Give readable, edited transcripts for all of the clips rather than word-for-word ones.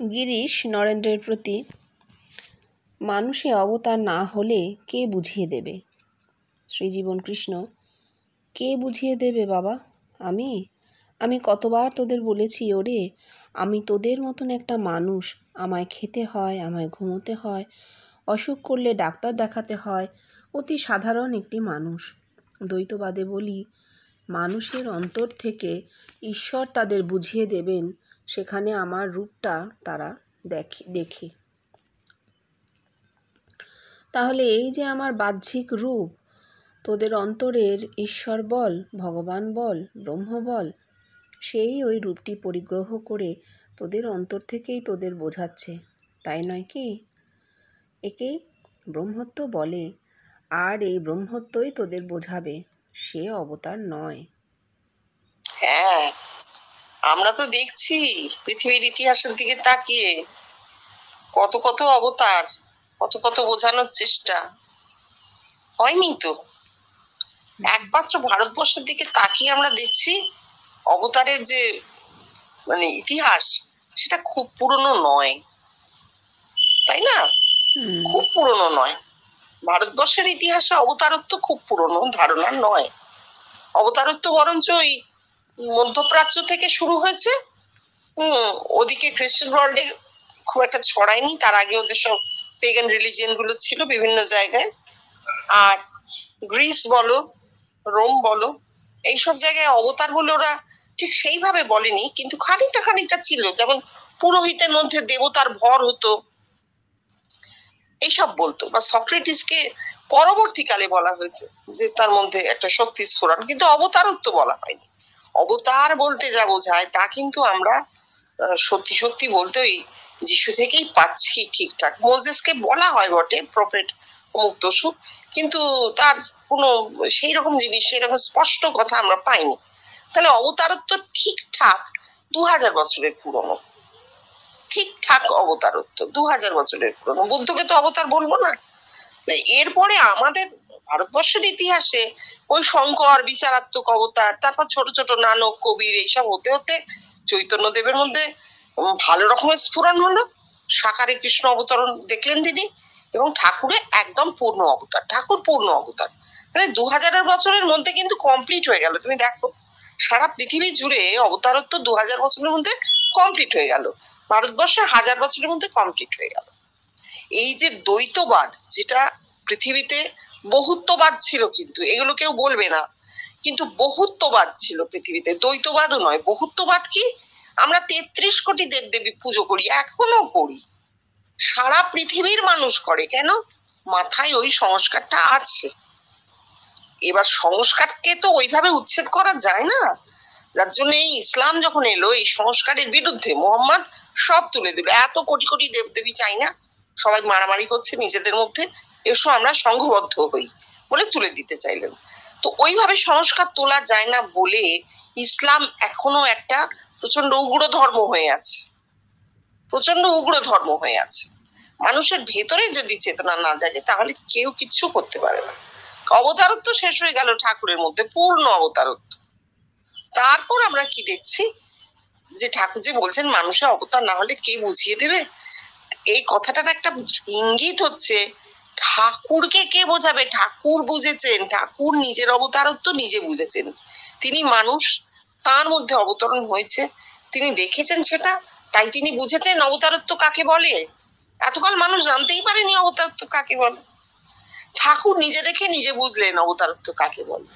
গিরিশ নরেন্দ্রের প্রতি, মানুষে অবতার না হলে কে বুঝিয়ে দেবে? শ্রীজীবন কৃষ্ণ: কে বুঝিয়ে দেবে বাবা? আমি আমি কতবার তোদের বলেছি, ওরে আমি তোদের মতন একটা মানুষ, আমায় খেতে হয়, আমায় ঘুমোতে হয়, অসুখ করলে ডাক্তার দেখাতে হয়, অতি সাধারণ একটি মানুষ। দ্বৈতবাদে বলি, মানুষের অন্তর থেকে ঈশ্বর তাদের বুঝিয়ে দেবেন, সেখানে আমার রূপটা তারা দেখে। তাহলে এই যে আমার বাহ্যিক রূপ, তোদের অন্তরের ঈশ্বর বল, ভগবান বল, ব্রহ্ম বল, সেই ওই রূপটি পরিগ্রহ করে তোদের অন্তর থেকেই তোদের বোঝাচ্ছে, তাই নয় কি? একেই ব্রহ্মত্ব বলে, আর এই ব্রহ্মত্বই তোদের বোঝাবে, সে অবতার নয়। হ্যাঁ, আমরা তো দেখছি পৃথিবীর ইতিহাসের দিকে তাকিয়ে কত কত অবতার, কত কত বোঝানোর চেষ্টা হয়নি তো। একমাত্র ভারতবর্ষের দিকে তাকিয়ে আমরা দেখছি অবতারের যে ইতিহাস, সেটা খুব পুরনো নয়, তাই না? খুব পুরনো নয়। ভারতবর্ষের ইতিহাসে অবতারত্ব খুব পুরনো ধারণা নয়। অবতারত্ব বরঞ্চ ওই মধ্যপ্রাচ্য থেকে শুরু হয়েছে। ওদিকে খ্রিস্টান ওয়ার্ল্ডে খুব একটা ছড়ায়নি, তার আগে ওদের সব পেগান রিলিজিয়ন গুলো ছিল বিভিন্ন জায়গায়। আর গ্রিস বলো, রোম বলো, এইসব জায়গায় অবতার বলে ওরা ঠিক সেইভাবে বলেনি, কিন্তু খানিকটা খানিকটা ছিল। যেমন পুরোহিতের মধ্যে দেবতার ভর হতো, এইসব বলতো। বা সক্রেটিসকে পরবর্তীকালে বলা হয়েছে যে তার মধ্যে একটা শক্তি স্ফুরণ, কিন্তু অবতারত্ব বলা হয়নি। অবতার বলতে যা বোঝায় তা কিন্তু আমরা সত্যি সত্যি বলতে ওই যিশু থেকেই পাচ্ছি ঠিকঠাক। মোজেসকে বলা হয় বটে প্রফেট অমুক তসুক, কিন্তু তার কোনো সেই রকম জিনিস, সেই রকম স্পষ্ট কথা আমরা পাইনি। তাহলে অবতারত্ব ঠিকঠাক 2000 বছরের পুরনো, ঠিকঠাক অবতারত্ব 2000 বছরের পুরনো। বুদ্ধকে তো অবতার বলবো না। এরপরে আমাদের ভারতবর্ষের ইতিহাসে ওই শঙ্কর বিচারাত্মক অবতার, তারপর ছোট ছোট নানক, কবির, এইসব হতে হতে চৈতন্য দেবের মধ্যে ভালো রকমের স্ফুরণ হলো। সাকারে কৃষ্ণ অবতরণ দেখলেন তিনি, এবং ঠাকুরে একদম পূর্ণ অবতার, ঠাকুর পূর্ণ অবতার। মানে 2000 বছরের মধ্যে কিন্তু কমপ্লিট হয়ে গেল। তুমি দেখো সারা পৃথিবী জুড়ে অবতারত্ব 2000 বছরের মধ্যে কমপ্লিট হয়ে গেল, ভারতবর্ষে 1000 বছরের মধ্যে কমপ্লিট হয়ে গেল। এই যে দ্বৈতবাদ, যেটা পৃথিবীতে বহুত্ববাদ ছিল, কিন্তু এগুলো কেউ বলবে না, কিন্তু বহুত্ববাদ ছিল পৃথিবীতে, দ্বৈতবাদও নয়। বহুত্ববাদ কি? আমরা 33 কোটি দেবদেবী পুজো করি, এখনো করি, সারা পৃথিবীর মানুষ করে। কেন? মাথায় ওই সংস্কারটা আছে। এবার সংস্কারকে তো ওইভাবে উচ্ছেদ করা যায় না, যার জন্য এই ইসলাম যখন এলো এই সংস্কারের বিরুদ্ধে মোহাম্মদ সব তুলে দিল। এত কোটি কোটি দেবদেবী চাই না, সবাই মারামারি করছে নিজেদের মধ্যে, এসো আমরা সংঘবদ্ধ হই বলে তুলে দিতে চাইলেন। তো ওইভাবে সংস্কার তোলা যায় না বলে ইসলাম এখনো একটা প্রচন্ড উগ্র ধর্ম হয়ে আছে, প্রচন্ড উগ্র ধর্ম হয়ে আছে। মানুষের ভেতরে যদি চেতনা না জাগে তাহলে কেউ কিচ্ছু করতে পারে না। অবতারত্ব শেষ হয়ে গেল ঠাকুরের মধ্যে, পূর্ণ অবতারত্ব। তারপর আমরা কি দেখছি, যে ঠাকুর যে বলছেন মানুষের অবতার না হলে কে বুঝিয়ে দেবে, এই কথাটার একটা ইঙ্গিত হচ্ছে ঠাকুরকে কে বোঝাবে? ঠাকুর বুঝেছেন, ঠাকুর নিজের অবতারত্ব নিজে বুঝেছেন। তিনি মানুষ, তার মধ্যে অবতরণ হয়েছে, তিনি দেখেছেন সেটা, তাই তিনি বুঝেছেন অবতারত্ব কাকে বলে। এতকাল মানুষ জানতেই পারেনি অবতারত্ব কাকে বলে, ঠাকুর নিজে দেখে নিজে বুঝলেন অবতারত্ব কাকে বলে,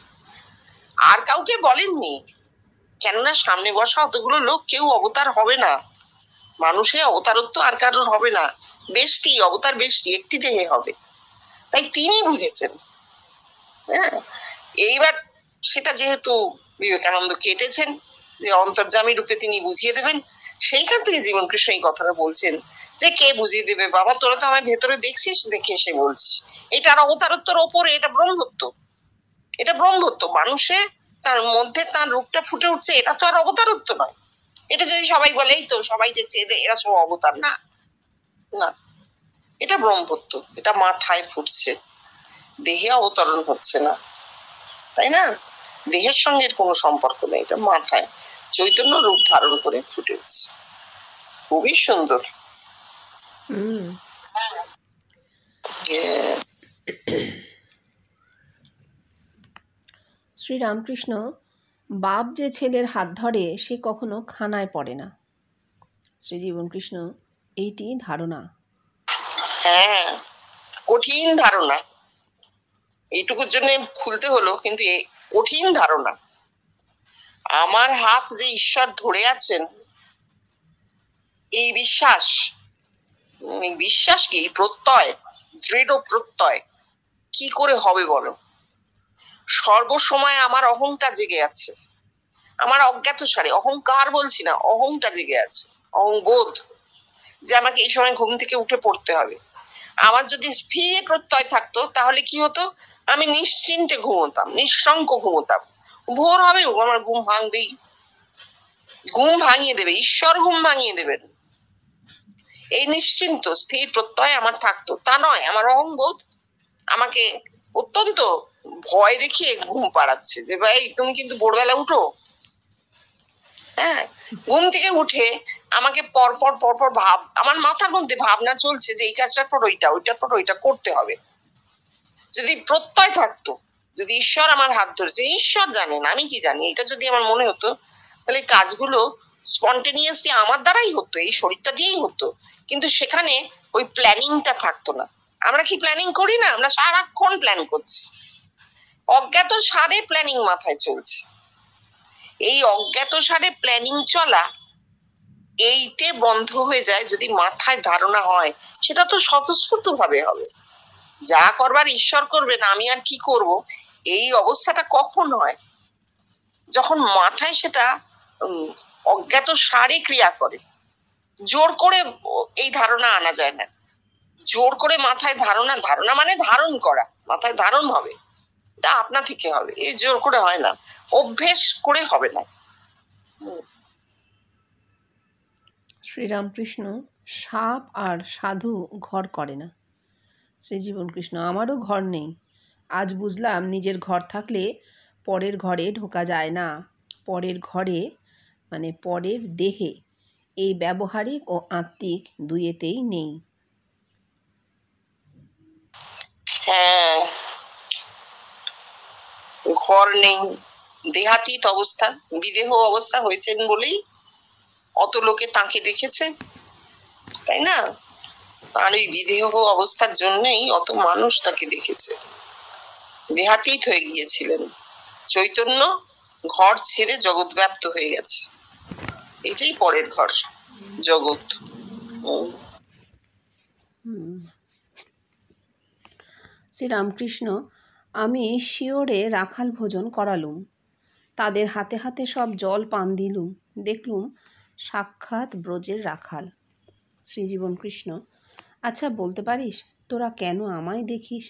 আর কাউকে বলেননি। কেননা সামনে বসা অতগুলো লোক কেউ অবতার হবে না, মানুষের অবতারত্ব আর কারোর হবে না, বেশটি অবতার, বেশটি একটি দেহে হবে, তাই তিনি বুঝেছেন। হ্যাঁ, এইবার সেটা যেহেতু বিবেকানন্দ কেটেছেন যে অন্তর্যামী রূপে তিনি বুঝিয়ে দেবেন, সেইখান থেকে জীবন কৃষ্ণ এই কথাটা বলছেন যে কে বুঝিয়ে দেবে বাবা, তোরা তো আমার ভেতরে দেখছিস, দেখে এসে বলছিস। এটার অবতারত্বর ওপরে, এটা ব্রহ্মত্ব, এটা ব্রহ্মত্ব। মানুষে তার মধ্যে তার রূপটা ফুটে উঠছে, এটা তো আর অবতারত্ব নয়। এটা যদি সবাই বলে এই তো সবাই দেখছে এরা সব অবতার, না না, এটা ব্রহ্মত্ব, এটা মাথায় ফুটছে, দেহে অবতরণ হচ্ছে না, তাই না? দেহের সঙ্গে কোনো সম্পর্ক নেই, এটা মাথায় চৈতন্য রূপ ধারণ করে ফুটে উঠছে। খুবই সুন্দর। শ্রীরামকৃষ্ণ, বাপ যে ছেলের হাত ধরে সে কখনো খানায় পড়ে না। শ্রীজীবন কৃষ্ণ, এইটি ধারণা। হ্যাঁ, কঠিন ধারণা, এইটুকুর জন্য খুলতে হলো, কিন্তু কঠিন ধারণা। আমার হাত যে ঈশ্বর ধরে আছেন, এই বিশ্বাস, এই বিশ্বাস কি প্রত্যয়, দৃঢ় প্রত্যয় কি করে হবে বলো? সর্বসময় আমার অহংটা জেগে আছে, আমার অজ্ঞাত সারে, অহংকার বলছি না, অহংটা জেগে আছে, অহংবোধ, যে আমাকে এই সময় ঘুম থেকে উঠে পড়তে হবে। আমার যদি স্থির প্রত্যয় থাকতো তাহলে কি হতো? আমি নিশ্চিন্তে ঘুমোতাম, নিঃশঙ্ক ঘুমোতাম। ভোর হবে, আমার ঘুম ভাঙবেই, ঘুম ভাঙিয়ে দেবে ঈশ্বর, ঘুম ভাঙিয়ে দেবেন। এই নিশ্চিন্ত স্থির প্রত্যয় আমার থাকতো, তা নয়। আমার অহংবোধ আমাকে অত্যন্ত ভয় দেখিয়ে ঘুম পাড়াচ্ছে, যে ভাই তুমি কিন্তু ভোরবেলা উঠো। হ্যাঁ, ঘুম থেকে উঠে আমাকে পরপর পরপর আমার মাথার মধ্যে ভাবনা চলছে যে এই কাজটার পর ওইটা, ওইটার পর ওইটা করতে হবে। যদি প্রত্যয় থাকতো, যদি ঈশ্বর আমার হাত ধরেছে, ঈশ্বর জানেন, আমি কি জানি, এটা যদি আমার মনে হতো, তাহলে কাজগুলো স্পন্টেনিয়াসলি আমার দ্বারাই হতো, এই শরীরটা দিয়েই হতো। কিন্তু সেখানে ওই প্ল্যানিংটা থাকতো না। আমরা কি প্ল্যানিং করি না? আমরা সারাক্ষণ প্ল্যান করছি, অজ্ঞাত সারে প্ল্যানিং মাথায় চলছে। এই অজ্ঞাত সারে প্ল্যানিং চলা, এইটে বন্ধ হয়ে যায় যদি মাথায় ধারণা হয়। সেটা তো স্বতঃস্ফূর্ত ভাবে হবে, যা করবার ঈশ্বর করবেন, আমি আর কি করব। এই অবস্থাটা কখন হয়? যখন মাথায় সেটা অজ্ঞাত সারে ক্রিয়া করে। জোর করে এই ধারণা আনা যায় না। জোর করে মাথায় ধারণা, ধারণা মানে ধারণ করা, মাথায় ধারণ হবে, এটা আপনা থেকে হবে, এই জোর করে হয় না, অভ্যেস করে হবে না। শ্রীরামকৃষ্ণ, সাপ আর সাধু ঘর করে না। শ্রীজীবন কৃষ্ণ, আমারও ঘর নেই। আজ বুঝলাম নিজের ঘর থাকলে পরের ঘরে ঢোকা যায় না। পরের ঘরে মানে পরের দেহে এই ব্যবহারিক ও আত্মিক দুইয়েতেই নেই। হ্যাঁ, ঘর নেই, দেহাতীত অবস্থা, বিদেহ অবস্থা হয়েছেন বলেই অত লোকে তাকে দেখেছে, তাই না? আর ওই বিদেহ অবস্থার জন্যই অত মানুষ তাকে দেখেছে। দেহাতীত হয়ে গিয়েছিলেন, চৈতন্য ঘর ছেড়ে জগৎ ব্যাপ্ত হয়ে গেছে, এটাই পরের ঘর, জগৎ। শ্রীরামকৃষ্ণ, আমি শিওরে রাখাল ভোজন করালুম, তাদের হাতে হাতে সব জল পান দিলুম, দেখলুম সাক্ষাৎ ব্রজের রাখাল। শ্রীজীবন কৃষ্ণ, আচ্ছা বলতে পারিস তোরা কেন আমায় দেখিস?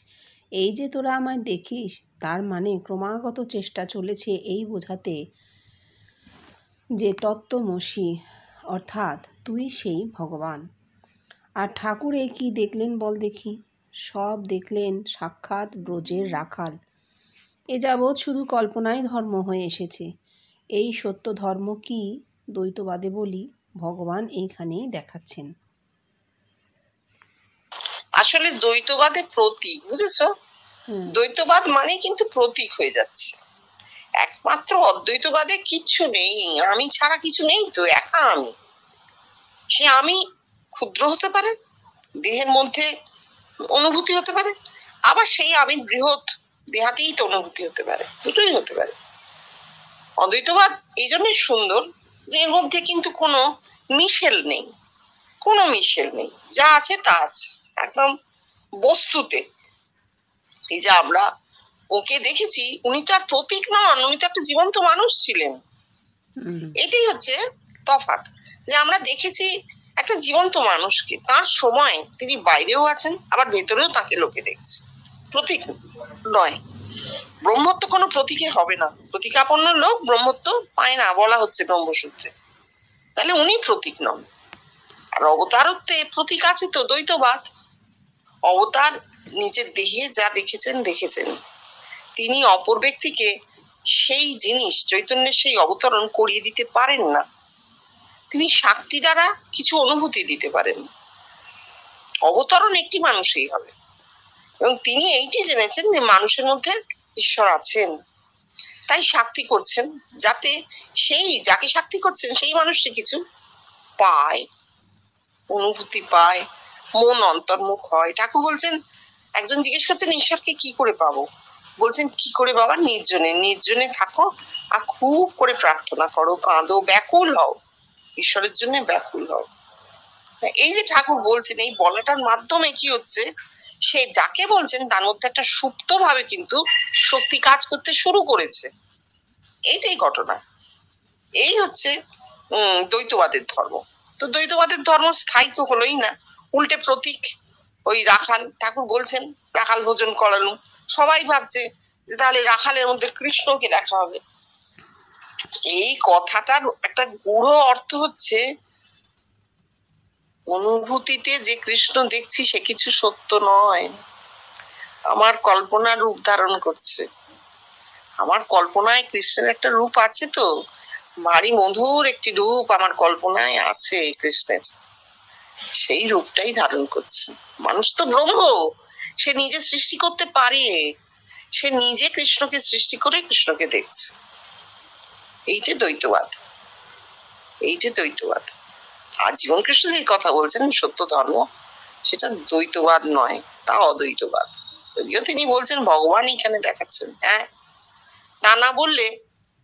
এই যে তোরা আমায় দেখিস, তার মানে ক্রমাগত চেষ্টা চলেছে এই বোঝাতে যে তত্ত্বমসি, অর্থাৎ তুই সেই ভগবান। আর ঠাকুরে কি দেখলেন বল দেখি? সব দেখলেন সাক্ষাৎ ব্রজের রাখাল। এ যাবৎ শুধু কল্পনাই ধর্ম হয়ে এসেছে। এই সত্য ধর্ম কি দ্বৈতবাদে বলি, ভগবান এইখানেই দেখাচ্ছেন। আসলে দ্বৈতবাদে প্রতীক, বুঝেছো? দ্বৈতবাদ মানে কিন্তু প্রতীক হয়ে যাচ্ছে। একমাত্র অদ্বৈতবাদে কিচ্ছু নেই, আমি ছাড়া কিছু নেই তো, একা আমি। সে আমি ক্ষুদ্র হতে পারে, দেহের মধ্যে অনুভূতি হতে পারে, আবার সেই আমি বৃহৎ দেহাতীত অনুভূতি হতে পারে, দুটোই হতে পারে। অদ্বৈতবাদ এই জন্যই সুন্দর যে এর মধ্যে কিন্তু কোনো মিশেল নেই, কোনো মিশেল নেই, যা আছে তা আছে একদম বস্তুতে। এই যে আমরা ওকে দেখেছি, উনি তো আর প্রতীক নন, উনি তো একটা জীবন্ত মানুষ ছিলেন। এটাই হচ্ছে তফাৎ, যে আমরা দেখেছি একটা জীবন্ত মানুষকে, তার সময় তিনি বাইরেও আছেন, আবার ভেতরেও তাকে লোকে দেখছে, প্রতীক নয়। ব্রহ্মত্ব কোনো প্রতীকে হবে না, প্রতীকাপন্ন লোক ব্রহ্মত্ব পায় না, বলা হচ্ছে ব্রহ্মসূত্রে। তাহলে উনি প্রতীক নন। আর অবতারত্বে প্রতীক আছে তো, দ্বৈতবাদ। অবতার নিজের দেহে যা দেখেছেন দেখেছেন, তিনি অপর ব্যক্তিকে সেই জিনিস, চৈতন্যের সেই অবতরণ করিয়ে দিতে পারেন না। তিনি শক্তি দ্বারা কিছু অনুভূতি দিতে পারেন। অবতরণ একটি মানুষই হবে, এবং তিনি এইটি জেনেছেন যে মানুষের মধ্যে ঈশ্বর আছেন, তাই শাক্তি করছেন, যাতে সেই যাকে শাক্তি করছেন সেই মানুষটি কিছু পায়, অনুভূতি পায়, মন অন্তর্মুখ হয়। ঠাকুর বলছেন, একজন জিজ্ঞেস করছেন ঈশ্বরকে কি করে পাবো, বলছেন কি করে বাবা, নির্জনে নির্জনে থাকো আর খুব করে প্রার্থনা করো, কাঁদো, ব্যাকুল হও, ঈশ্বরের জন্য ব্যাকুল হও। এই যে ঠাকুর বলছেন, এই বলাটার মাধ্যমে কি হচ্ছে, সে যাকে বলছেন তার মধ্যে একটা সুপ্ত ভাবে কিন্তু শক্তি কাজ করতে শুরু করেছে। এইটাই ঘটনা। এই হচ্ছে দ্বৈতবাদের ধর্ম। তো দ্বৈতবাদের ধর্ম স্থায়ী তো হলোই না, উল্টে প্রতীক। ওই রাখাল, ঠাকুর বলছেন রাখাল ভোজন করানো, সবাই ভাবছে যে তাহলে রাখালের মধ্যে কৃষ্ণকে দেখা হবে। এই কথাটার একটা গূঢ় অর্থ হচ্ছে, অনুভূতিতে যে কৃষ্ণ দেখছি সে কিছু সত্য নয়, আমার কল্পনা রূপ ধারণ করছে। আমার কল্পনায় কৃষ্ণের একটা রূপ আছে, তো ভারী মধুর একটি রূপ আমার কল্পনায় আছে কৃষ্ণের, সেই রূপটাই ধারণ করছে। মানুষ তো ব্রহ্ম, সে নিজে সৃষ্টি করতে পারে, সে নিজে কৃষ্ণকে সৃষ্টি করে কৃষ্ণকে দেখছে। এইটা দ্বৈতবাদ, এইটা দ্বৈতবাদ। আর জীবন কৃষ্ণ যে কথা বলছেন সত্য ধর্ম, সেটা দ্বৈতবাদ নয়, তা অদ্বৈতবাদ। যদিও তিনি বলছেন ভগবান এখানে দেখাচ্ছেন, হ্যাঁ, তা না বললে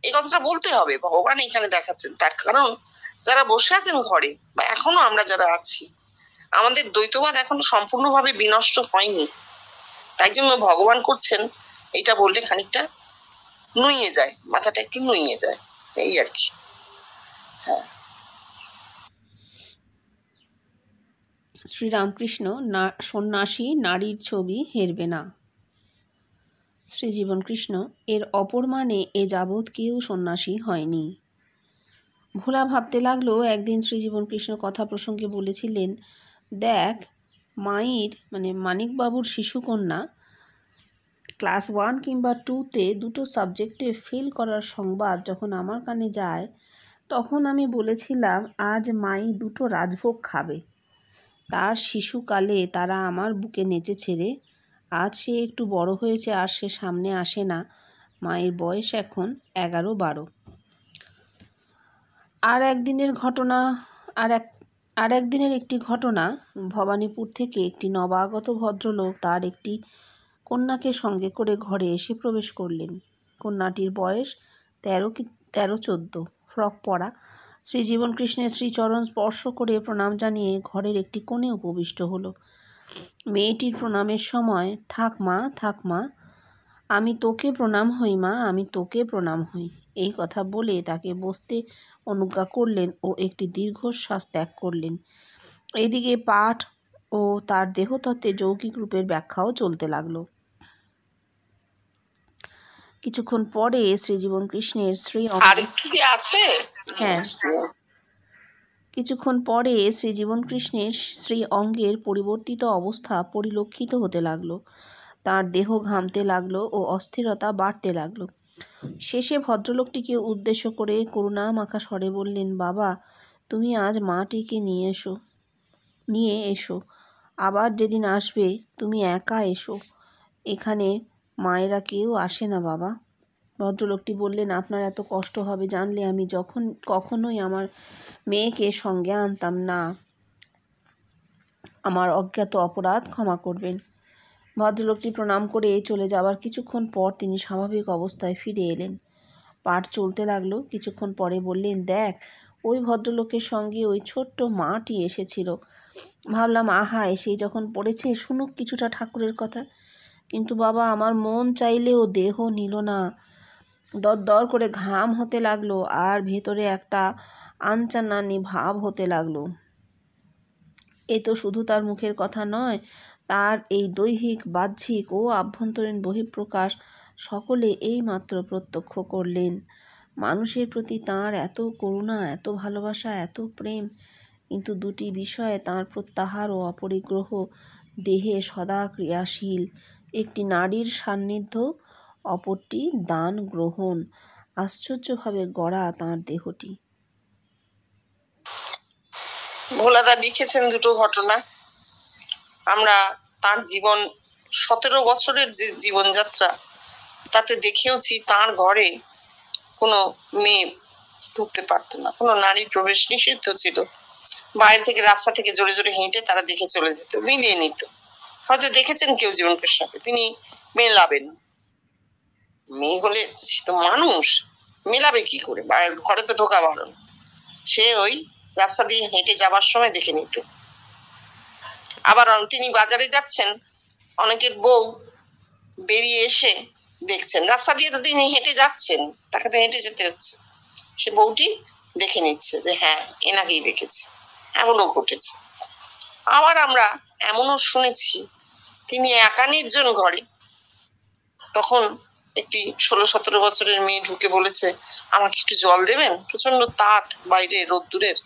এই কথাটা বলতে হবে, ভগবান এখানে দেখাচ্ছেন। তার কারণ যারা বসে আছেন ঘরে, বা এখনো আমরা যারা আছি, আমাদের দ্বৈতবাদ এখনো সম্পূর্ণভাবে বিনষ্ট হয়নি। তাই জন্য ভগবান করছেন, এটা বললে খানিকটা নুইয়ে যায়, মাথাটা একটু নুইয়ে যায়, এই আর কি। হ্যাঁ। শ্রীরামকৃষ্ণ সন্ন্যাসী নারীর ছবি হেরবে না। শ্রীজীবন কৃষ্ণ, এর অপর মানে এ যাবৎ কেউ সন্ন্যাসী হয়নি। ভোলা ভাবতে লাগলো, একদিন শ্রীজীবন কৃষ্ণ কথা প্রসঙ্গে বলেছিলেন, দেখ মায়ের মানিকবাবুর শিশুকন্যা ক্লাস 1 কিংবা 2তে দুটো সাবজেক্টে ফেল করার সংবাদ যখন আমার কানে যায়, তখন আমি বলেছিলাম আজ মাই দুটো রাজভোগ খাবে। তার শিশুকালে তারা আমার বুকে নেচেছে রে। আজ সে একটু বড় হয়েছে আর সে সামনে আসে না। মায়ের বয়স এখন 11-12। আর একদিনের একটি ঘটনা, ভবানীপুর থেকে একটি নবাগত ভদ্রলোক তার একটি কন্যাকে সঙ্গে করে ঘরে এসে প্রবেশ করলেন। কন্যাটির বয়স 13-14, ফ্রক পরা। শ্রীজীবন কৃষ্ণের শ্রীচরণ স্পর্শ করে প্রণাম জানিয়ে ঘরের একটি কোণে উপবিষ্ট হলো। মেয়েটির প্রণামের সময়, থাক মা, আমি তোকে প্রণাম হই মা, আমি তোকে প্রণাম হই, এই কথা বলে তাকে বসতে অনুজ্ঞা করলেন ও একটি দীর্ঘশ্বাস ত্যাগ করলেন। এদিকে পাঠ ও তার দেহতত্ত্বে যৌগিক রূপের ব্যাখ্যাও চলতে লাগলো। কিছুক্ষণ পরে শ্রীজীবন কৃষ্ণের শ্রী অঙ্গের পরিবর্তিত অবস্থা পরিলক্ষিত হতে লাগলো। তার দেহ ঘামতে লাগলো ও অস্থিরতা বাড়তে লাগলো। শেষে ভদ্রলোকটিকে উদ্দেশ্য করে করুণা মাখা স্বরে বললেন, বাবা তুমি আজ মাটিকে নিয়ে এসো, আবার যেদিন আসবে তুমি একা এসো, এখানে মায়েরা কেউ আসে না বাবা। ভদ্রলোকটি বললেন, আপনার এত কষ্ট হবে জানলে আমি কখনোই আমার মেয়েকে সঙ্গে আনতাম না, আমার অজ্ঞাত অপরাধ ক্ষমা করবেন। ভদ্রলোকটি প্রণাম করে চলে যাওয়ার কিছুক্ষণ পর তিনি স্বাভাবিক অবস্থায় ফিরে এলেন। পাঠ চলতে লাগলো। কিছুক্ষণ পরে বললেন, দেখ ওই ভদ্রলোকের সঙ্গে ওই ছোট্ট মাটি এসেছিল। ভাবলাম আহা, এসেই যখন পড়েছে শুনুক কিছুটা ঠাকুরের কথা। কিন্তু বাবা আমার মন চাইলেও দেহ নিল না। দরদর করে ঘাম হতে লাগলো আর ভেতরে একটা আনচানানি ভাব হতে লাগলো। এ তো শুধু তার মুখের কথা নয়, তার এই দৈহিক, বাহ্যিক ও আভ্যন্তরীণ বহিঃপ্রকাশ সকলে এইমাত্র প্রত্যক্ষ করলেন। মানুষের প্রতি তাঁর এত করুণা, এত ভালোবাসা, এত প্রেম, কিন্তু দুটি বিষয়ে তাঁর প্রত্যাহার ও অপরিগ্রহ। দেহে সদা ক্রিয়াশীল, একটি নারীর সান্নিধ্য, অপরটি দান গ্রহণ। আশ্চর্যভাবে গড়া তাঁর দেহটি। ভোলাদা লিখেছেন দুটো ঘটনা। আমরা তার জীবন 17 বছরের যে জীবনযাত্রা, তাতে দেখেওছি তার ঘরে কোনো মেয়ে ঢুকতে পারতো না, কোনো নারীর প্রবেশ নিষিদ্ধ ছিল। বাইরে থেকে, রাস্তা থেকে জোরে জোরে হেঁটে তারা দেখে চলে যেত, মিলিয়ে নিত। হয়তো দেখেছেন কেউ জীবন কৃষ্ণকে, তিনি মেলাবেন। মেয়ে হলে সে তো মানুষ, মেলাবে কি করে, ঘরে তো ঢোকা বারণ। সে ওই রাস্তা দিয়ে হেঁটে যাবার সময় দেখে নিত। আবার তিনি বাজারে যাচ্ছেন, অনেকের বউ বেরিয়ে এসে দেখছেন, রাস্তা দিয়ে তো তিনি হেঁটে যাচ্ছেন, তাকে তো হেঁটে যেতে হচ্ছে, সে বউটি দেখে নিচ্ছে যে হ্যাঁ এনাকেই দেখেছে। এমনও ঘটেছে। আবার আমরা এমনও শুনেছি, তিনি একা নির্জন ঘরে, তখন একটি 16-17 বছরের মেয়ে ঢুকে বলেছে, আমাকে একটু জল দেবেন, প্রচন্ড তাত বাইরে, রোদ্দুরের,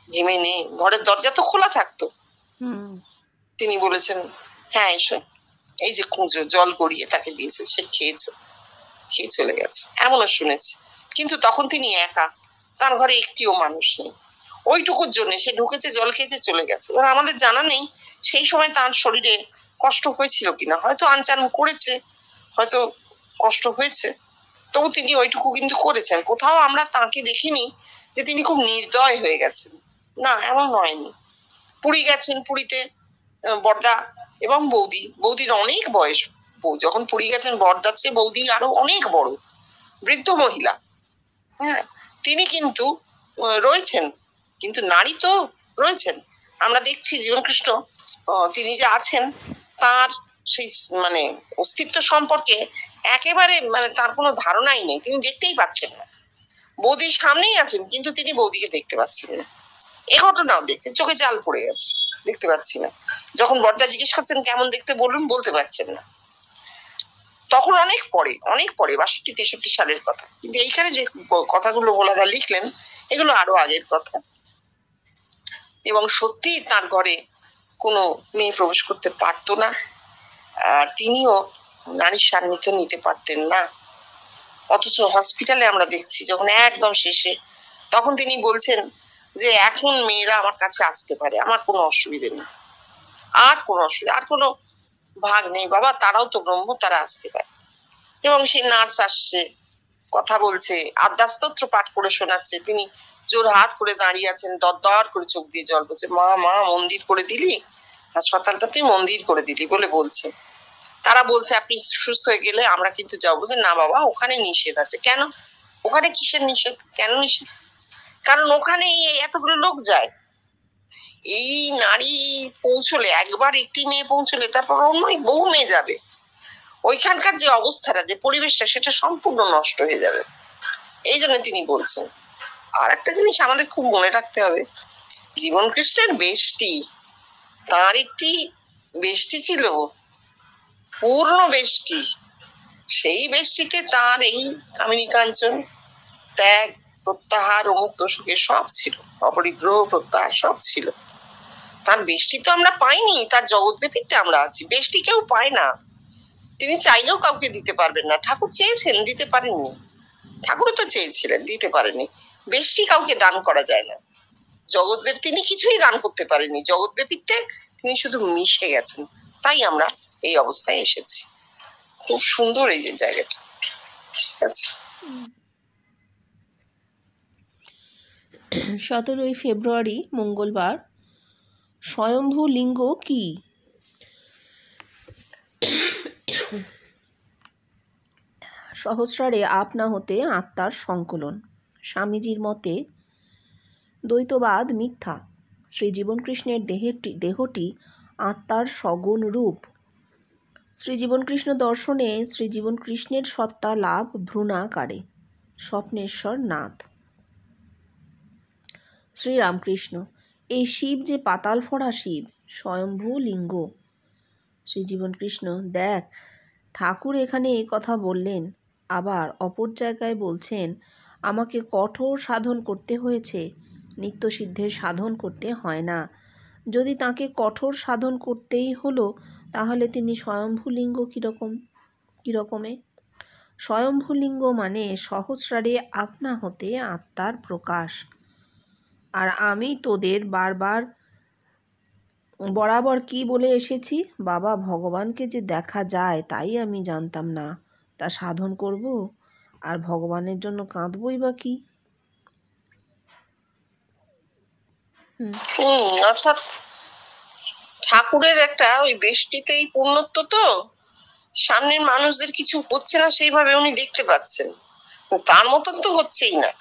ঘেমে নেই। ঘরের দরজা তো খোলা থাকতো। তিনি বলেছেন হ্যাঁ এসো, এই যে কুঁজো জল গড়িয়ে তাকে দিয়েছে, সে খেয়েছে, খেয়ে চলে গেছে। এমনও শুনেছি। কিন্তু তখন তিনি একা, তার ঘরে একটিও মানুষ নেই। ওইটুকুর জন্য সে ঢুকেছে, জল খেয়েছে, চলে গেছে। এবার আমাদের জানা নেই সেই সময় তার শরীরে কষ্ট হয়েছিল কিনা, হয়তো আনচান করেছে, হয়তো কষ্ট হয়েছে, তবু তিনি ওইটুকু কিন্তু করেছেন। কোথাও আমরা তাকে দেখিনি যে তিনি খুব নির্দয় হয়ে গেছেন, না, এমন হয়নি। পুরী গেছেন, পুরীতে বড়দা এবং বৌদির অনেক বয়স। যখন পুরী গেছেন, বড়দার চেয়ে বৌদি আরো অনেক বড়, বৃদ্ধ মহিলা। হ্যাঁ, তিনি কিন্তু রয়েছেন, কিন্তু নারী তো রয়েছেন। আমরা দেখছি জীবনকৃষ্ণ তিনি যে আছেন, তার সেই মানে অস্তিত্ব সম্পর্কে একেবারে তার কোনো ধারণাই নেই, তিনি দেখতেই পাচ্ছেন না। বৌদির সামনেই আছেন, কিন্তু তিনি বৌদিকে দেখতে পাচ্ছেন না। এ ঘটনাও দেখছি, চোখে জাল পড়ে গেছে, দেখতে পাচ্ছি না। যখন বড়দা জিজ্ঞেস করছেন কেমন দেখতে, বলুন, বলতে পারছেন না। তখন অনেক পরে 62-63 সালের কথা। কিন্তু এইখানে যে কথাগুলো ভোলাদা লিখলেন, এগুলো আরো আগের কথা। এবং সত্যি তার ঘরে কোনো মেয়ে প্রবেশ করতে পারতো না, আর তিনিও নারীর সান্নিধ্য নিতে পারতেন না। অথচ হসপিটালে আমরা দেখছি যখন একদম শেষে, তখন তিনি বলছেন যে এখন মেয়েরা আমার কাছে আসতে পারে, আমার কোনো অসুবিধে নেই, আর কোনো অসুবিধা, আর কোনো ভাগ নেই বাবা, তারাও তো ব্রহ্ম, তারা আসতে পারে। এবং সেই নার্স আসছে, কথা বলছে, আদ্যাস্তোত্র পাঠ করে শোনাচ্ছে, তিনি জোর হাত করে দাঁড়িয়ে আছেন, দর করে চোখ দিয়ে জল পড়ছে, মা মন্দির করে দিলি, হাসপাতালটা তুই মন্দির করে দিলি বলে বলছে। তারা বলছে আপনি সুস্থ হয়ে গেলে আমরা কিন্তু যাবো। বলছে না বাবা, ওখানে নিষেধ আছে। কেন? ওখানে কিসের নিষেধ? কেন নিষেধ? কারণ ওখানে এতগুলো লোক যায়, এই নারী পৌঁছলে, একবার একটি মেয়ে পৌঁছলে তারপর অন্য বহু মেয়ে যাবে, ওইখানকার যে অবস্থাটা, যে পরিবেশটা, সেটা সম্পূর্ণ নষ্ট হয়ে যাবে। এই জন্য তিনি বলছেন। আর একটা জিনিস আমাদের খুব মনে রাখতে হবে, জীবনকৃষ্ণের বেষ্টি, তার একটি বেষ্টি ছিল, পূর্ণ বেষ্টি। সেই বেষ্টিতে তার এই কামিনী কাঞ্চন, ত্যাগ, প্রত্যাহার, মুক্ত সুখে সব ছিল, অপরিগ্রহ, প্রত্যাহার সব ছিল। তার বেষ্টি তো আমরা পাইনি, তার জগৎব্যাপীতে আমরা আছি। বেষ্টি কেউ পায় না, তিনি চাইলেও কাউকে দিতে পারবেন না। ঠাকুর চেয়েছেন, দিতে পারেননি। ঠাকুরও তো চেয়েছিলেন, দিতে পারেনি। বেষ্টি কাউকে দান করা যায় না। জগৎব্যাপী তিনি কিছুই দান করতে পারেননি, জগৎব্যাপীতে তিনি শুধু মিশে গেছেন, তাই আমরা এই অবস্থায় এসেছি। খুব সুন্দর এই যে জায়গাটা। ঠিক আছে। 17 ফেব্রুয়ারি মঙ্গলবার। স্বয়ম্ভু লিঙ্গ কি? সহস্রারে আপনা হতে আত্মার সংকলন। স্বামীজির মতে দ্বৈতবাদ মিথ্যা। শ্রী জীবনকৃষ্ণের দেহটি আত্মার সগুণ রূপ। শ্রী জীবনকৃষ্ণ দর্শনে শ্রী জীবনকৃষ্ণের সত্তা লাভ ভ্রূণাকারে। স্বপ্নেশ্বর নাথ। শ্রীরামকৃষ্ণ, এই শিব যে পাতাল ফোড়া শিব, স্বয়ম্ভু লিঙ্গ। শ্রী জীবনকৃষ্ণ, দেখ, ঠাকুর এখানে এই কথা বললেন, আবার অপর জায়গায় বলছেন আমাকে কঠোর সাধন করতে হয়েছে, নিত্যসিদ্ধের সাধন করতে হয় না। যদি তাকে কঠোর সাধন করতেই হলো, তাহলে তিনি স্বয়ম্ভুলিঙ্গ কীরকমে? স্বয়ম্ভুলিঙ্গ মানে সহস্রারে আপনা হতে আত্মার প্রকাশ। আর আমি তোদের বরাবর কি বলে এসেছি, বাবা, ভগবানকে যে দেখা যায় তাই আমি জানতাম না, তা সাধন করব আর ভগবানের জন্য কাঁদবই বা কি। অর্থাৎ ঠাকুরের একটা ওই বেষ্টিতেই পূর্ণত্ব, তো সামনের মানুষদের কিছু হচ্ছে না সেইভাবে উনি দেখতে পাচ্ছেন, তার মতন তো হচ্ছেই না,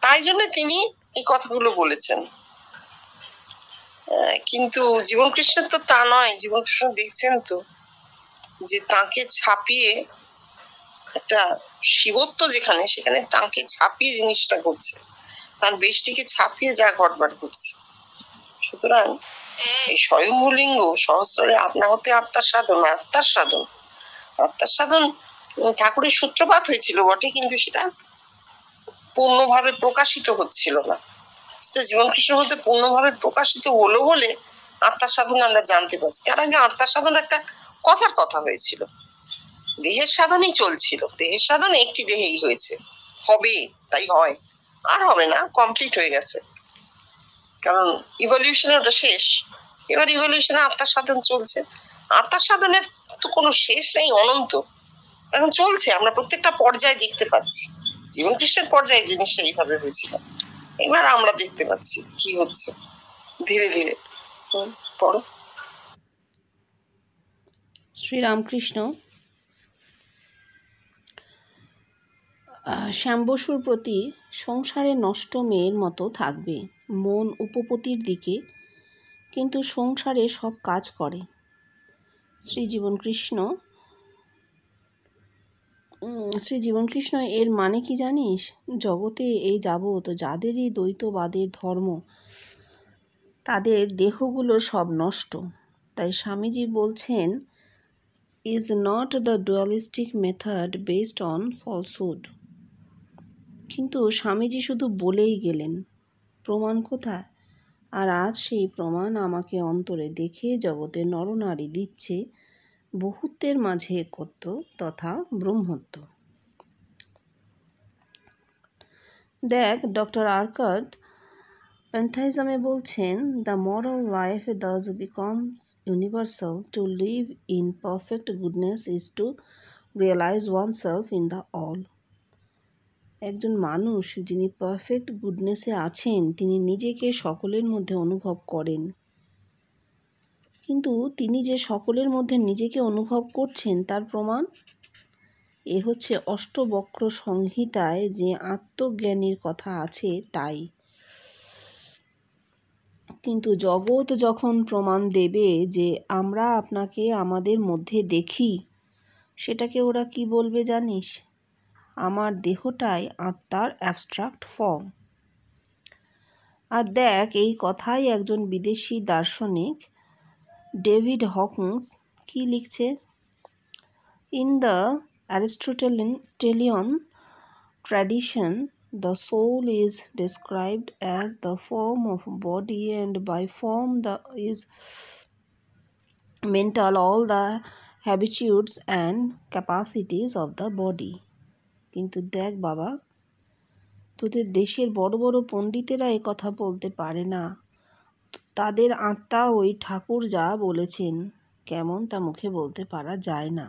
তাই জন্য তিনি এই কথাগুলো বলেছেন। কিন্তু জীবন কৃষ্ণের তো তা নয়। জীবন কৃষ্ণ দেখছেন তো যে তাকে ছাপিয়ে একটা শিবত্ব যেখানে, সেখানে তাকে ছাপিয়ে জিনিসটা ঘটছে, তার বেষ্টিকে ছাপিয়ে যা ঘটবার ঘটছে। সুতরাং এই স্বয়ংভূলিঙ্গ সহস্রে আপনা হতে আত্মার সাধন, আত্মার সাধন ঠাকুরের সূত্রপাত হয়েছিল বটে, কিন্তু সেটা পূর্ণভাবে প্রকাশিত হচ্ছিল না। সেটা জীবন কৃষ্ণের মধ্যে পূর্ণভাবে প্রকাশিত হলো বলে আত্মার সাধন আমরা জানতে পারছি। তার আগে আত্মার সাধন একটা কথার কথা হয়েছিল, দেহের সাধনই চলছিল। দেহের সাধন একটি দেহেই হয়েছে, হবে তাই হয়, আর হবে না, কমপ্লিট হয়ে গেছে, কারণ ইভলিউশনে ওটা শেষ। এবার ইভলিউশনে আত্মার সাধন চলছে। আত্মার সাধনের তো কোনো শেষ নেই, অনন্ত, এখন চলছে। আমরা প্রত্যেকটা পর্যায়ে দেখতে পাচ্ছি। জীবন কৃষ্ণের পর্যায়ে জিনিসটা এইভাবে হয়েছিল, এবার আমরা দেখতে পাচ্ছি কি হচ্ছে ধীরে ধীরে। পড়ো। শ্রীরামকৃষ্ণ শ্যাম বসুর প্রতি সংসারে নষ্ট মেয়ের মতো থাকবে, মন উপপতির দিকে, কিন্তু সংসারে সব কাজ করে। শ্রী জীবনকৃষ্ণ এর মানে কি জানিস? জগতে এই যাবৎ যাদেরই দ্বৈতবাদের ধর্ম, তাদের দেহগুলো সব নষ্ট। তাই স্বামীজি বলছেন, is not the dualistic method based on falsehood? কিন্তু স্বামীজি শুধু বলেই গেলেন, প্রমাণ কোথায়? আর আজ সেই প্রমাণ আমাকে অন্তরে দেখে জগতে নরনারী দিচ্ছে বহুত্বের মাঝে একত্ব তথা ব্রহ্মত্ব। দেখ, ডক্টর আরকট প্যান্থাইজমে বলছেন, the moral life thus becomes universal. To live in perfect goodness is to realize oneself in the all. একজন মানুষ যিনি পারফেক্ট গুডনেসে আছেন, তিনি নিজেকে সকলের মধ্যে অনুভব করেন। কিন্তু তিনি যে সকলের মধ্যে নিজেকে অনুভব করছেন তার প্রমাণ এ হচ্ছে অষ্টবক্র সংহিতায় যে আত্মজ্ঞানীর কথা আছে তাই। কিন্তু জগৎ যখন প্রমাণ দেবে যে আমরা আপনাকে আমাদের মধ্যে দেখি, সেটাকে ওরা কি বলবে জানিস? আমার দেহটাই আত্মার অ্যাবস্ট্রাক্ট ফর্ম। আর দেখ, এই কথাই একজন বিদেশি দার্শনিক ডেভিড হকিংস কি লিখছে। In the Aristotelian tradition, the soul is described as the form of body, and by form is mental all the habitudes and capacities of the body. কিন্তু দেখ বাবা, তোদের দেশের বড় বড় পণ্ডিতেরা এ কথা বলতে পারে না। তাদের আত্মা ওই ঠাকুর যা বলেছেন কেমন তা মুখে বলতে পারা যায় না।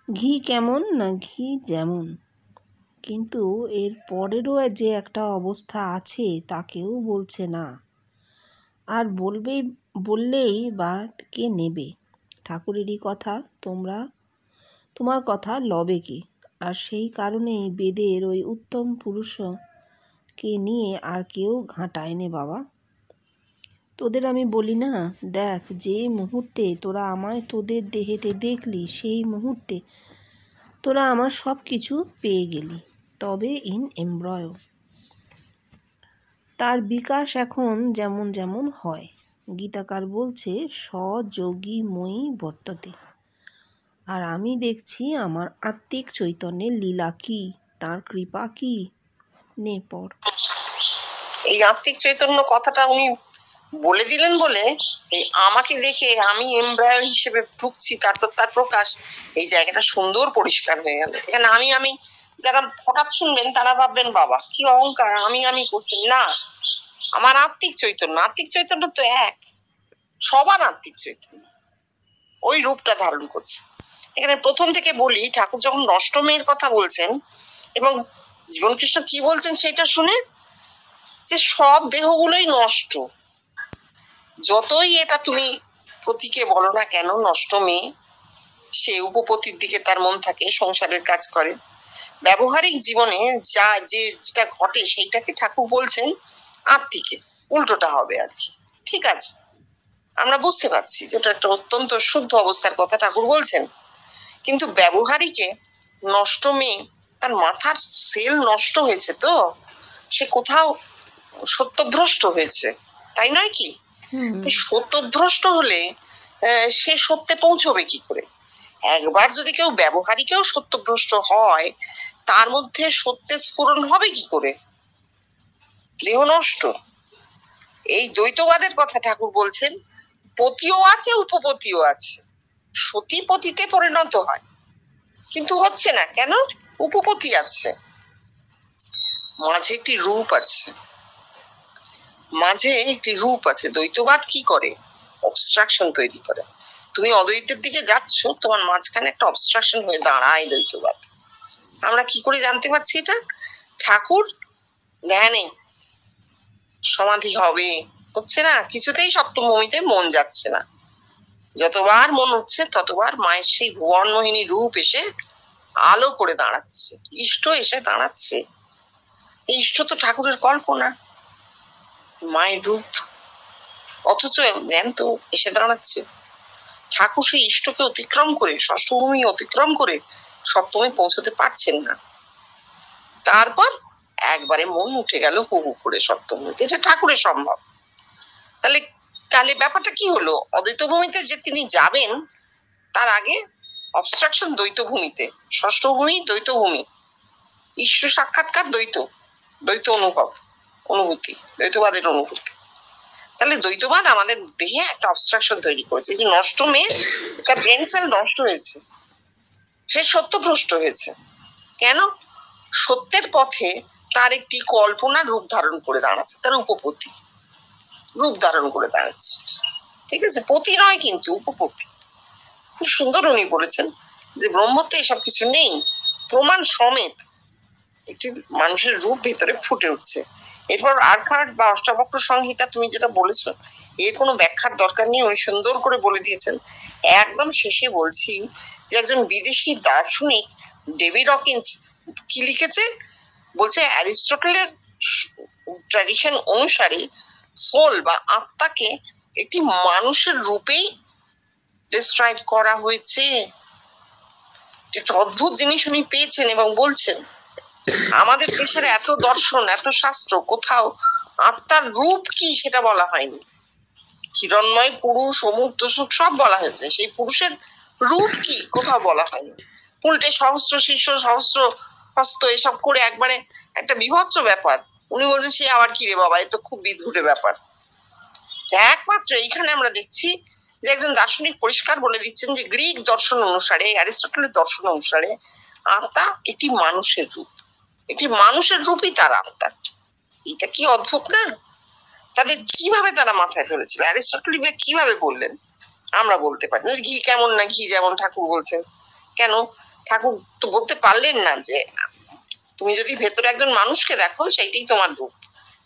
ঘি কেমন না ঘি যেমন, কিন্তু এর পরেরও যে একটা অবস্থা আছে তা কেউ বলছে না। আর বললেই বা কে নেবে? ঠাকুরেরই কথা তোমার কথা লবে কে? আর সেই কারণেই বেদের ওই উত্তম পুরুষকে নিয়ে আর কেউ ঘাঁটায় নে বাবা। তোদের আমি বলি না, দেখ, যে মুহূর্তে তোরা আমায় তোদের দেহেতে দেখলি, সেই মুহূর্তে তোরা আমার সব কিছু পেয়ে গেলি, তবে ইন এমব্রয়ো। তার বিকাশ এখন যেমন যেমন হয়। গীতাকার বলছে, স্বযোগীময়ী বর্ততে। আর আমি দেখছি আমার আত্মিক চৈতন্যের লীলা কি, তার কৃপা কি। নে পড়। এই আত্মিক চৈতন্য কথাটা উনি বলে দিলেন বলে এই আমাকে দেখে আমি এমব্রায়ো হিসেবে ঢুকছি, তারপর তার প্রকাশ, এই জায়গাটা সুন্দর পরিষ্কার হয়ে গেল। এখানে আমি যারা হঠাৎ শুনবেন তারা ভাববেন বাবা কি অহংকার, আমি করছেন না। আমার আত্মিক চৈতন্য তো এক, সবার আত্মিক চৈতন্য ওই রূপটা ধারণ করছে। এখানে প্রথম থেকে বলি, ঠাকুর যখন নষ্টমের কথা বলছেন এবং জীবনকৃষ্ণ কি বলছেন সেটা শুনে, যে সব দেহগুলোই নষ্ট, যতই এটা তুমি প্রতীকে বলো না কেন নষ্ট মেয়ে, সে উপপতির দিকে তার মন থাকে, সংসারের কাজ করে, ব্যবহারিক জীবনে যেটা ঘটে সেইটাকে ঠাকুর বলছেন আত্মিকে, উল্টোটা হবে আর কি। ঠিক আছে, আমরা বুঝতে পারছি যেটা একটা অত্যন্ত শুদ্ধ অবস্থার কথা ঠাকুর বলছেন, কিন্তু ব্যবহারিকে নষ্ট মেয়ে, তার মাথার সেল নষ্ট হয়েছে, তো সে কোথাও সত্যভ্রষ্ট হয়েছে, তাই নয় কি? সত্যভ্রষ্ট হলে সে সত্যে পৌঁছবে কি করে? একবার যদি কেউ ব্যবহারিকেও সত্যভ্রষ্ট হয়, তার মধ্যে সত্যের স্ফুরণ হবে কি করে? দেহ নষ্ট। এই দ্বৈতবাদের কথা ঠাকুর বলছেন, পতিও আছে উপপতিও আছে, সতী পতিতে পরিণত হয়, কিন্তু হচ্ছে না কেন? উপপতি আছে, মাঝে একটি রূপ আছে, দ্বৈতবাদ কি করে? অবস্ট্রাকশন তৈরি করে। তুমি অদ্বৈতের দিকে যাচ্ছ, তোমার মাঝখানে একটা অবস্ট্রাকশন হয়ে দাঁড়ায় দ্বৈতবাদ। আমরা কি করে জানতে পারছি এটা? ঠাকুর ধ্যানে সমাধি হবে, হচ্ছে না, কিছুতেই সপ্তমভূমিতে মন যাচ্ছে না, যতবার মন হচ্ছে ততবার মায়ের সেই ভুবন মোহিনী রূপ এসে আলো করে দাঁড়াচ্ছে, ইষ্ট এসে দাঁড়াচ্ছে। এই ইষ্ট তো ঠাকুরের কল্পনা, মায়ের রূপ, অথচ জ্যান্ত এসে দাঁড়াচ্ছে। ঠাকুর সেই ইষ্টকে অতিক্রম করে, ষষ্ঠভূমি অতিক্রম করে সপ্তমে পৌঁছতে পারছেন না, তারপর একবারে মন উঠে গেল হু করে সপ্তমভূমিতে। এটা ঠাকুরের সম্ভব। তাহলে ব্যাপারটা কি হলো? অদ্বৈত ভূমিতে যে তিনি যাবেন, তার আগে অবস্ট্রাকশন দ্বৈত ভূমিতে, ষষ্ঠ ভূমি দ্বৈত ভূমি, ঈশ্বর সাক্ষাৎকার দ্বৈত অনুভূতি, দ্বৈতবাদের অনুভূতি। তাহলে দ্বৈতবাদ আমাদের দেহে একটা অবস্ট্রাকশন তৈরি করেছে, যে নষ্ট মেয়ে, তার ব্রেন সেল নষ্ট হয়েছে, সে সত্যভ্রষ্ট হয়েছে। কেন? সত্যের পথে তার একটি কল্পনা রূপ ধারণ করে দাঁড়াচ্ছে, তার উপপত্তি রূপ ধারণ করে দাঁড়াচ্ছে। ঠিক আছে, পতি নয় কিন্তু উপপত্তি। খুব সুন্দর উনি বলেছেন যে ব্রহ্মত্বে এসব কিছু নেই, প্রমাণ সমেত একটি মানুষের রূপ ভেতরে ফুটে উঠছে। এরপর আর্কাট বা অষ্টাবক্র সংহিতা, তুমি যেটা বলেছো, এর কোনো ব্যাখ্যার দরকার নেই, উনি সুন্দর করে বলে দিয়েছেন। একদম শেষে বলছি যে একজন বিদেশি দার্শনিক ডেভিড হকিন্স কি লিখেছে, বলছে অ্যারিস্টটলের ট্র্যাডিশন অনুসারে সোল বা আত্মাকে একটি মানুষের রূপেই ডিসক্রাইব করা হয়েছে। একটা অদ্ভুত জিনিস উনি পেয়েছেন এবং বলছেন, আমাদের দেশের এত দর্শন, এত শাস্ত্র, কোথাও আত্মার রূপ কি সেটা বলা হয়নি। হিরণ্ময় পুরুষ, অমুক তসুক সব বলা হয়েছে, সেই পুরুষের রূপ কি কোথাও বলা হয়নি। উল্টে সহস্র শীর্ষ, সহস্র হস্ত, এসব করে একবারে একটা বিভৎস ব্যাপার। উনি বলছেন সে আবার কি রে বাবা, এ তো খুব বিদঘুটে ব্যাপার। একমাত্র এইখানে আমরা দেখছি যে একজন দার্শনিক পরিষ্কার বলে দিচ্ছেন যে গ্রিক দর্শন অনুসারে, অ্যারিস্টটলের দর্শন অনুসারে আত্মা একটি মানুষের রূপ, একটি মানুষের রূপই তার আত্মা। এটা কি অদ্ভুত না? তাদের কিভাবে তারা মাথায় ফেলেছিল, অ্যারিস্টটল কিভাবে বললেন আমরা বলতে পারি না। ঘি কেমন না ঘি যেমন ঠাকুর বলছেন, কেন ঠাকুর তো বলতে পারলেন না যে তুমি যদি ভেতরে একজন মানুষকে দেখো, সেইটাই তোমার রূপ,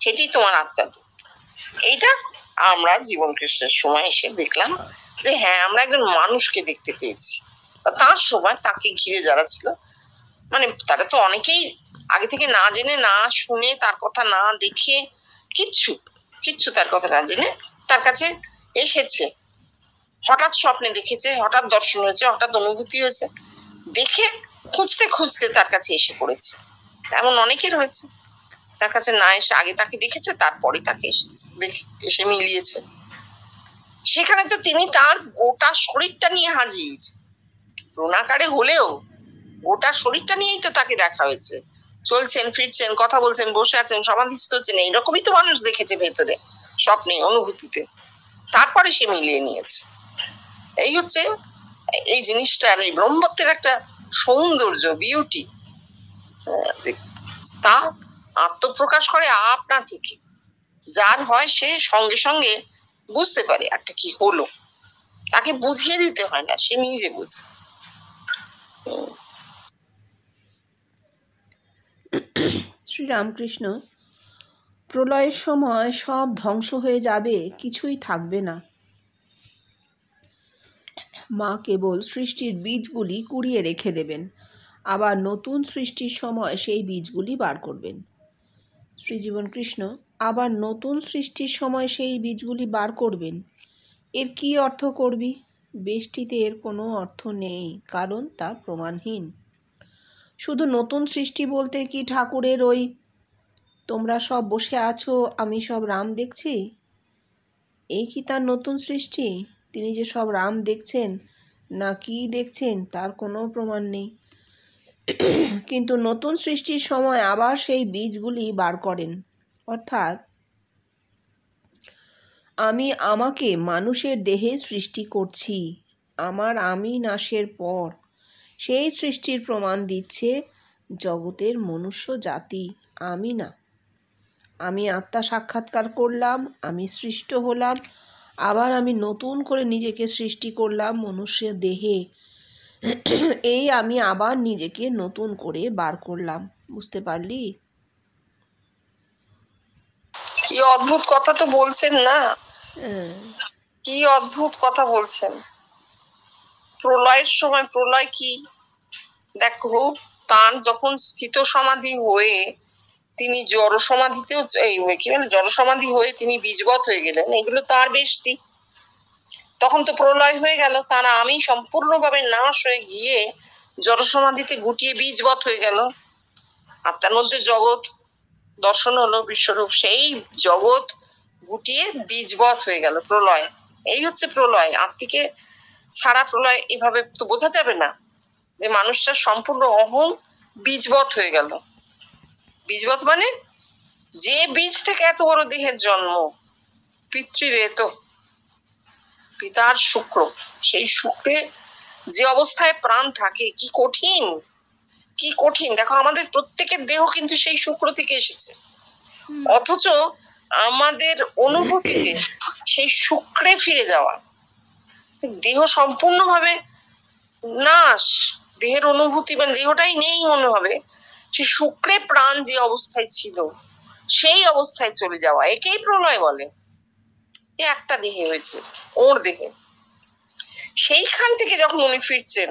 সেটাই তোমার আত্মার রূপ। এইটা আমরা জীবন কৃষ্ণের সময় এসে দেখলাম যে হ্যাঁ, আমরা একজন মানুষকে দেখতে পেয়েছি। তার সময় তাকে ঘিরে যারা ছিল, মানে তারা তো অনেকেই আগে থেকে না জেনে, না শুনে, তার কথা না দেখে, কিচ্ছু তার কথা না জেনে তার কাছে এসেছে, হঠাৎ স্বপ্নে দেখেছে, হঠাৎ দর্শন হয়েছে, হঠাৎ অনুভূতি হয়েছে, দেখে খুঁজতে খুঁজতে তার কাছে এসে পড়েছে। এমন অনেকের হয়েছে, তার কাছে না এসে আগে তাকে দেখেছে, তারপরে তাকে এসে মিলিয়েছে। সেখানে তো তিনি তার গোটা শরীরটা নিয়ে হাজির, রুণাকারে হলেও গোটা শরীরটা নিয়েই তো তাকে দেখা হয়েছে। চলছেন, ফিরছেন, কথা বলছেন, বসে আছেন, সমাধিস্থ হচ্ছেন, এইরকমই তো মানুষ দেখেছে ভেতরে, স্বপ্নে, অনুভূতিতে, তারপরে সে মিলিয়ে নিয়েছে। এই হচ্ছে এই জিনিসটার, এই ব্রহ্মত্বের একটা সৌন্দর্য, বিউটি। যে তা আত্মপ্রকাশ করে আপনা থেকে। যার হয় সে সঙ্গে সঙ্গে বুঝতে পারে একটা কি হলো, তাকে বুঝিয়ে দিতে হয় না, সে নিজে বুঝে। শ্রীরামকৃষ্ণ, প্রলয়ের সময় সব ধ্বংস হয়ে যাবে, কিছুই থাকবে না। মা কেবল সৃষ্টির বীজগুলি কুড়িয়ে রেখে দেবেন, আবার নতুন সৃষ্টির সময় সেই বীজগুলি বার করবেন। শ্রীজীবন কৃষ্ণ, আবার নতুন সৃষ্টির সময় সেই বীজগুলি বার করবেন, এর কি অর্থ করবি? বেষ্টিতে এর কোনো অর্থ নেই, কারণ তা প্রমাণহীন। শুধু নতুন সৃষ্টি বলতে কি ঠাকুরের ওই তোমরা সব বসে আছো আমি সব রাম দেখছি, এই কি তার নতুন সৃষ্টি? তিনি যে সব রাম দেখছেন না কি দেখছেন তার কোনো প্রমাণ নেই। কিন্তু নতুন সৃষ্টির সময় আবার সেই বীজগুলি বার করেন, অর্থাৎ আমি আমাকে মানুষের দেহে সৃষ্টি করছি। আমার আমি নাশের পর সেই সৃষ্টির প্রমাণ দিচ্ছে জগতের মনুষ্য জাতি, আমি না। আমি আত্মা সাক্ষাৎকার করলাম, আমি সৃষ্ট হলাম, আবার আমি নতুন করে নিজেকে সৃষ্টি করলাম মনুষ্যের দেহে। এই আমি আবার নিজেকে নতুন করে বার করলাম। বুঝতে পারলি? কি অদ্ভুত কথা তো বলছেন না, হ্যাঁ, কি অদ্ভুত কথা বলছেন। প্রলয়ের সময়, প্রলয় কি দেখো, তার যখন স্থিত সমাধি হয়ে তিনি জড় সমাধিতেও কি বলে জড় সমাধি হয়ে তিনি বীজবৎ হয়ে গেলেন, এগুলো তার বেষ্টি। তখন তো প্রলয় হয়ে গেল, তার আমি সম্পূর্ণভাবে নাশ হয়ে গিয়ে জড় সমাধিতে গুটিয়ে বীজবৎ হয়ে গেল। আত্মার মধ্যে জগৎ দর্শন হলো বিশ্বরূপ, সেই জগৎ গুটিয়ে বীজবৎ হয়ে গেল, প্রলয়। এই হচ্ছে প্রলয়। আত্মিকে ছাড়া প্রলয় এভাবে তো বোঝা যাবে না, যে মানুষটা সম্পূর্ণ অহং বীজবৎ হয়ে গেল। বীজবৎ মানে যে বীজ থেকে এত বড় দেহের জন্ম, পিতৃরেত, পিতার শুক্র, সেই শুক্রে যে অবস্থায় প্রাণ থাকে, কি কঠিন, কি কঠিন। দেখো আমাদের প্রত্যেকের দেহ কিন্তু সেই শুক্র থেকে এসেছে, অথচ আমাদের অনুভূতিতে সেই শুক্রে ফিরে যাওয়া, দেহ সম্পূর্ণভাবে নাশ, দেহের অনুভূতি মানে দেহটাই নেই মনে হবে, সে শুক্রে প্রাণ যে অবস্থায় ছিল সেই অবস্থায় চলে যাওয়া, একেই প্রলয় বলে। একটা দেহে হয়েছে, ওর দেহে। সেইখান থেকে যখন উনি ফিরছেন,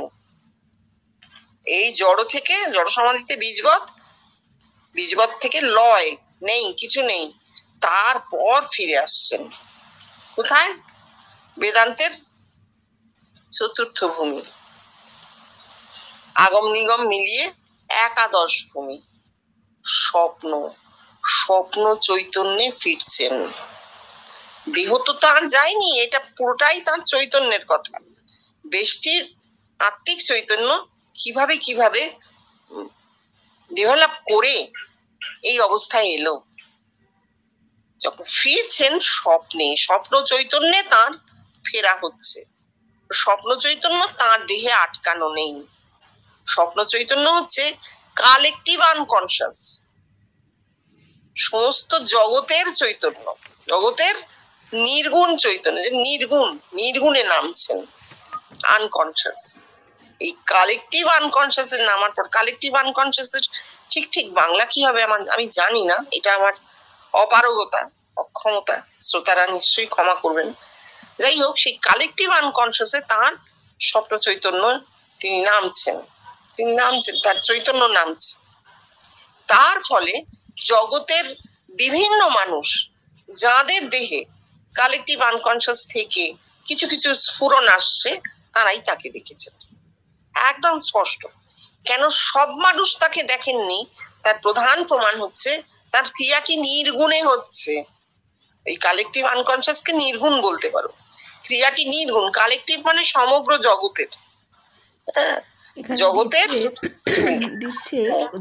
এই জড় থেকে, জড় সমাধিতে বীজবৎ, বীজবৎ থেকে লয়, নেই, কিছু নেই, তারপর ফিরে আসছেন কোথায়? বেদান্তের চতুর্থ ভূমি, আগম নিগম মিলিয়ে একাদশ ভূমি, স্বপ্ন, স্বপ্ন চৈতন্যে ফিরছেন। দেহ তো তার যায়নি, এটা পুরোটাই তার চৈতন্যের কথা। বেষ্টির আত্মিক চৈতন্য কিভাবে কিভাবে ডেভেলপ করে এই অবস্থায় এলো, যখন ফিরছেন স্বপ্নে, স্বপ্ন চৈতন্যে তার ফেরা হচ্ছে। স্বপ্ন চৈতন্য তার দেহে আটকানো নেই। স্বপ্ন চৈতন্য হচ্ছে কালেকটিভ আনকনশাস, সমস্ত জগতের চৈতন্য, জগতের নির্গুণ চৈতন্য, যে নির্গুণ, নির্গুণে নামছেন আনকনশাস। এই কালেকটিভ আনকনশাস এর নামার পর, কালেকটিভ আনকনশাস এর ঠিক ঠিক বাংলা কি হবে আমি জানি না, এটা আমার অপারগতা, অক্ষমতা, শ্রোতারা নিশ্চয়ই ক্ষমা করবেন। যাই হোক, সেই কালেকটিভ আনকনশাসে তার স্বপ্ন চৈতন্য তিনি নামছেন, তিনি নামছেন, তার চৈতন্য নামছে। তার ফলে জগতের বিভিন্ন মানুষ যাদের দেহে কালেকটিভ আনকনশাস থেকে কিছু কিছু স্ফুরণ আসছে, তারাই তাকে দেখেছেন একদম স্পষ্ট। কেন সব মানুষ তাকে দেখেননি, তার প্রধান প্রমাণ হচ্ছে তার ক্রিয়াটি নির্গুণে হচ্ছে। এই কালেকটিভ আনকনশাসকে নির্গুণ বলতে পারো, ক্রিয়াটি নির্গুণ। কালেকটিভ মানে সমগ্র জগতের, জগতের দিচ্ছে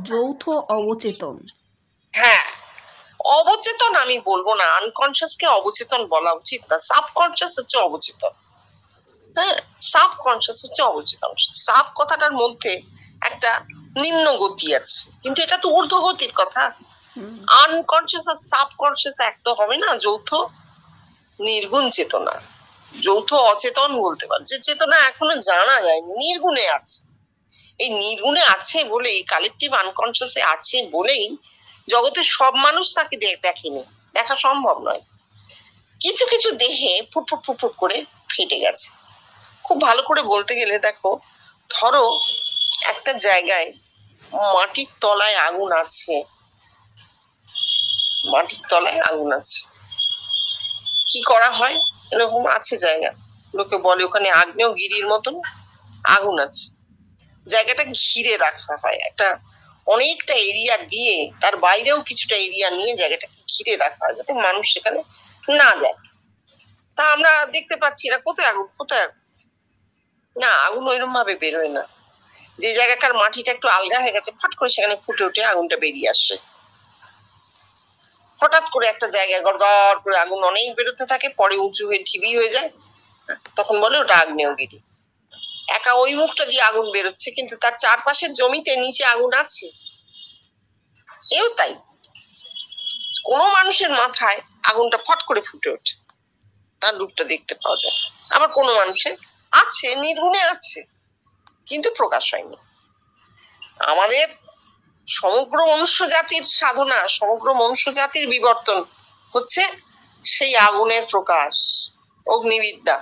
যৌথ অবচেতন। হ্যাঁ, অবচেতন আমি বলবো না, আনকনশাসকে অবচেতন বলা উচিত না, সাবকনশাস হচ্ছে অবচেতন। হ্যাঁ, সাবকনশাস হচ্ছে অবচেতন। সাব কথাটার মধ্যে একটা নিম্ন গতি আছে, কিন্তু এটা তো ঊর্ধ্ব গতির কথা। আনকনসিয়াস আর সাবকনসিয়াস এক তো হবে না, যৌথ নির্গুণ চেতনা, যৌথ অচেতন বলতে পারে, যে চেতনা এখনো জানা যায়নি, নির্গুণে আছে। এই নির্গুণে আছে বলেই, কালেকটিভ আনকনসিয়াসে আছে বলেই জগতের সব মানুষ তাকে দেখেনি, দেখা সম্ভব নয়। কিছু কিছু দেহে ফুটফুট ফুটফুট করে ফেটে গেছে। খুব ভালো করে বলতে গেলে দেখো, ধরো একটা জায়গায় মাটির তলায় আগুন আছে, মাটির তলায় আগুন আছে, কি করা হয়, এরকম আছে জায়গা, লোকে বলে ওখানে আগ্নেয়গিরির মতন আগুন আছে, জায়গাটা ঘিরে রাখা হয়, একটা অনেকটা এরিয়া দিয়ে, তার বাইরেও কিছুটা এরিয়া নিয়ে জায়গাটাকে ঘিরে রাখা হয়, যাতে মানুষ সেখানে না যায়। তা আমরা দেখতে পাচ্ছি এরা কোথায় আগুন, কোথায় আগুন, না আগুন ওইরকম ভাবে বেরোয় না। যে জায়গাকার মাটিটা একটু আলগা হয়ে গেছে, ফাট করে সেখানে ফুটে উঠে আগুনটা বেরিয়ে আসছে। হঠাৎ করে একটা জায়গায় গড়গড় করে আগুন অনেক বেরোতে থাকে, পরে উঁচু হয়ে ঢিবি হয়ে যায়, তখন বলে ওটা আগ্নেয়গিরি। একা ওই মুখটা দিয়ে আগুন বেরোচ্ছে, কিন্তু তার চারপাশের জমিতে নিচে আগুন আছে। এও তাই, কোনো মানুষের মাথায় আগুনটা ফট করে ফুটে ওঠে, তার রূপটা দেখতে পাওয়া যায়। আবার কোনো মানুষের আছে, নির্গুণে আছে, কিন্তু প্রকাশ হয়নি। আমাদের সমগ্র মনুষ্য জাতির সাধনা, সমগ্র মনুষ্য জাতির বিবর্তন হচ্ছে সেই আগুনের প্রকাশ, অগ্নিবিদ্যা,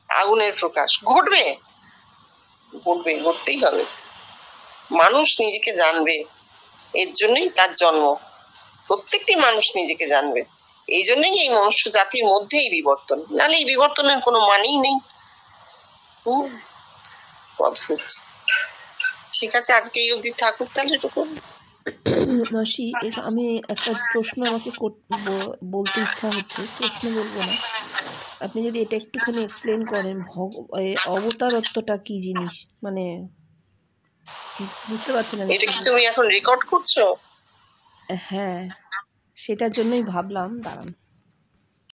আগুনের প্রকাশ ঘটবে, ঘটবে, ঘটতেই হবে। মানুষ নিজেকে জানবে, এর জন্যই তার জন্ম, প্রত্যেকটি মানুষ নিজেকে জানবে, এই জন্যই এই মনুষ্য জাতির মধ্যেই বিবর্তন, নাহলে এই বিবর্তনের কোনো মানেই নেই। অদ্ভুত। ঠিক আছে, আজকে এই অবধি থাকুক তাহলে এটুকু। মাসি, আমি একটা প্রশ্ন আমাকে বলতে ইচ্ছা হচ্ছে, প্রশ্ন বলবো না, আপনি যদি এটা একটুখানি এক্সপ্লেন করেন, অবতারত্বটা কি জিনিস, মানে বুঝতে পারছি না। এটা কি তুমি এখন রেকর্ড করছো? হ্যাঁ, সেটার জন্যই ভাবলাম, দাঁড়ান।